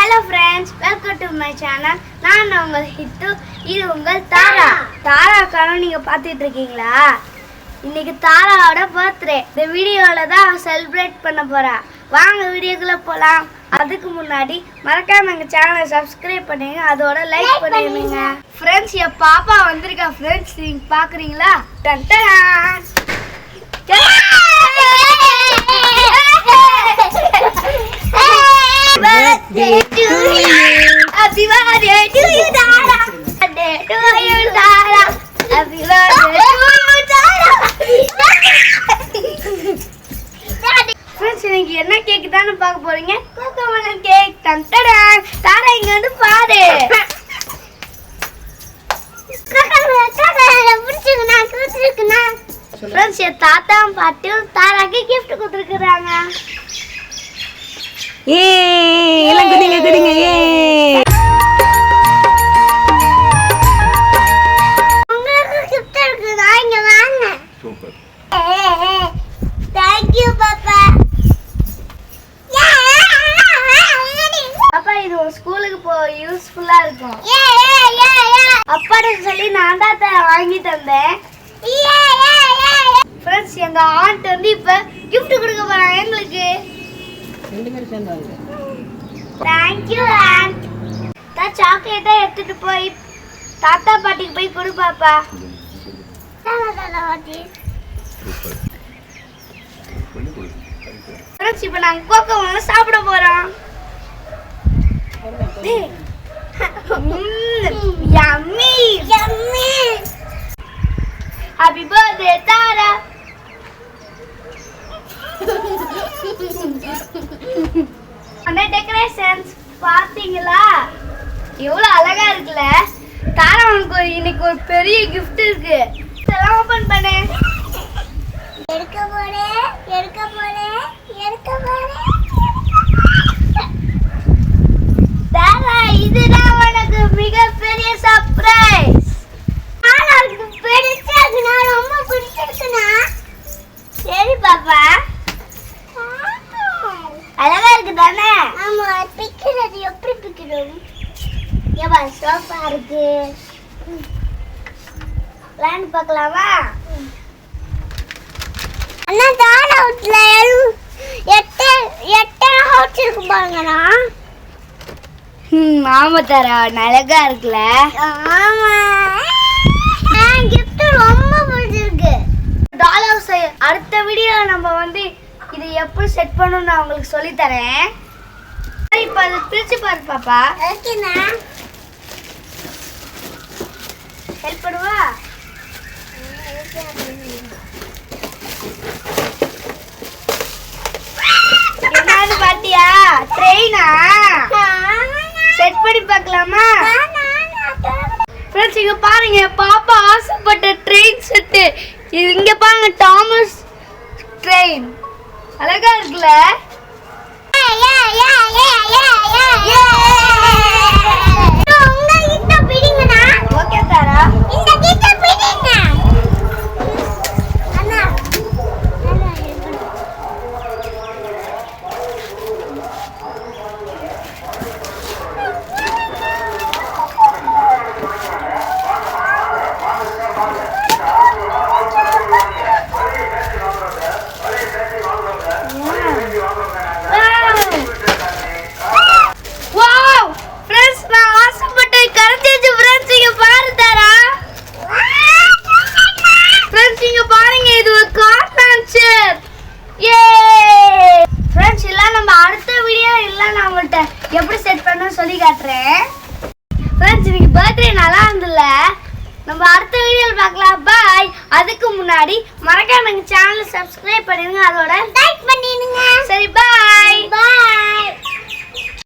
Hello friends, welcome to my channel. நான் உங்கள் ஹித்து, இது உங்கள் தாரா. தாராக்கான நீங்க பாத்துட்டு இருக்கீங்களா? இன்னைக்கு தாராவோட பர்த்டே. இந்த வீடியோல தான் செலிப்ரேட் பண்ண போறா. வாங்க வீடியோக்குள்ள போலாம். அதுக்கு முன்னாடி மறக்காம எங்க சேனலை சப்ஸ்கிரைப் பண்ணுங்க, அதோட லைக் பண்ணிடுங்க. ஃப்ரெண்ட்ஸ், என் பாப்பா வந்திருக்கா. ஃப்ரெண்ட்ஸ், நீங்க பாக்குறீங்களா? Done done. Birthday to you. Happy birthday to you, Dara. Birthday to you, Dara. Happy birthday to you, Dara. Friends, இன்னைக்கு என்ன கேக் தான பார்க்க போறீங்க? கோகோமலன் கேக். டண்டடா. தாரா இங்க வந்து பாரு. புடிச்சிருக்குனா. Friends, என் தாத்தா பாட்டியும் தாராக்கு gift கொடுத்திருக்காங்க. எல்லாம் குடிங்க உங்களுக்கு gift இருக்குதா? இங்க வாங்க. சூப்பர். Thank you பாப்பா. பாப்பா, இது உங்க ஸ்கூலுக்கு போ யூஸ்ஃபுல்லா இருக்கும். அப்பாட்ட சொல்லி நான் தான் வாங்கி தந்தேன். Friends, எங்க ஆண்ட் வந்து இப்ப gift கொடுக்க போறாங்க எங்களுக்கு. ரெண்டு பேரும் சேர்ந்தாங்க. Thank you aunt. தா சாக்லேட்டை எடுத்துட்டு போய் தாத்தா பாட்டிக்கு போய் கொடு பாப்பா. தாத்தா பாட்டி. Friends, இப்ப நாங்க கோகோமலை சாப்பிட போறோம். Yummy. Happy birthday Tara. அந்த டெக்கரேஷன்ஸ் பாத்தீங்களா? எவ்வளவு அழகா இருக்குல்ல? தாரா, உனக்கு இன்னைக்கு ஒரு பெரிய gift இருக்கு. இதெல்லாம் ஓபன் பண்ணு. எடுக்க போறேன். தாரா, இதுதான் உனக்கு மிகப்பெரிய சர்ப்ரைஸ். தாராக்கு பிடிச்சிருக்கு. நான் ரொம்ப பிடிச்சிருக்குனா. சரி பாப்பா, அழகா இருக்கு தானே? ஆமா. பிக்கிறது எப்படி பிக்கிறது? ஏவா சோஃபா இருக்கு. பிளான் பார்க்கலாமா? அண்ணா, தான அவுட்ல 8 ஹவுஸ் இருக்கு பாருங்கண்ணா. ஆமா தாரா, அழகா இருக்குல்ல? ஆமா. gift ரொம்ப பிடிச்சிருக்கு. டால் ஹவுஸ் அடுத்த வீடியோல நம்ம வந்து இது எப்படி செட் பண்ணனும் நான் உங்களுக்கு சொல்லி தரேன். இப்போ அதை பிரிச்சு பாரு பாப்பா. ஓகேனா? ஹெல்ப் பண்ணுவா? என்னன்னு பாத்தியா? ட்ரெயினா? செட் பண்ணி பார்க்கலாமா? ஃப்ரெண்ட்ஸ், இங்க பாருங்க, பாப்பா ஆசைப்பட்ட ட்ரெயின் செட். இது இங்க பாருங்க, தாமஸ் ட்ரெயின். அழகா இருக்குல்ல? உங்ககிட்ட பிடிங்கனா? ஓகே தாரா, இந்த கிட்ட பிடிங்க. அண்ணா எப்படி செட் பண்ண சொல்லி காட்டுறேன். ஃப்ரெண்ட்ஸ், இன்னைக்கு பர்த்டே நல்லா இருந்துல்ல? நம்ம அடுத்த வீடியோல பார்க்கலாம். பாய். அதுக்கு முன்னாடி மறக்காம எங்க சேனலை சப்ஸ்கிரைப் பண்ணிடுங்க, அதோட லைக் பண்ணிடுங்க. சரி, பாய்.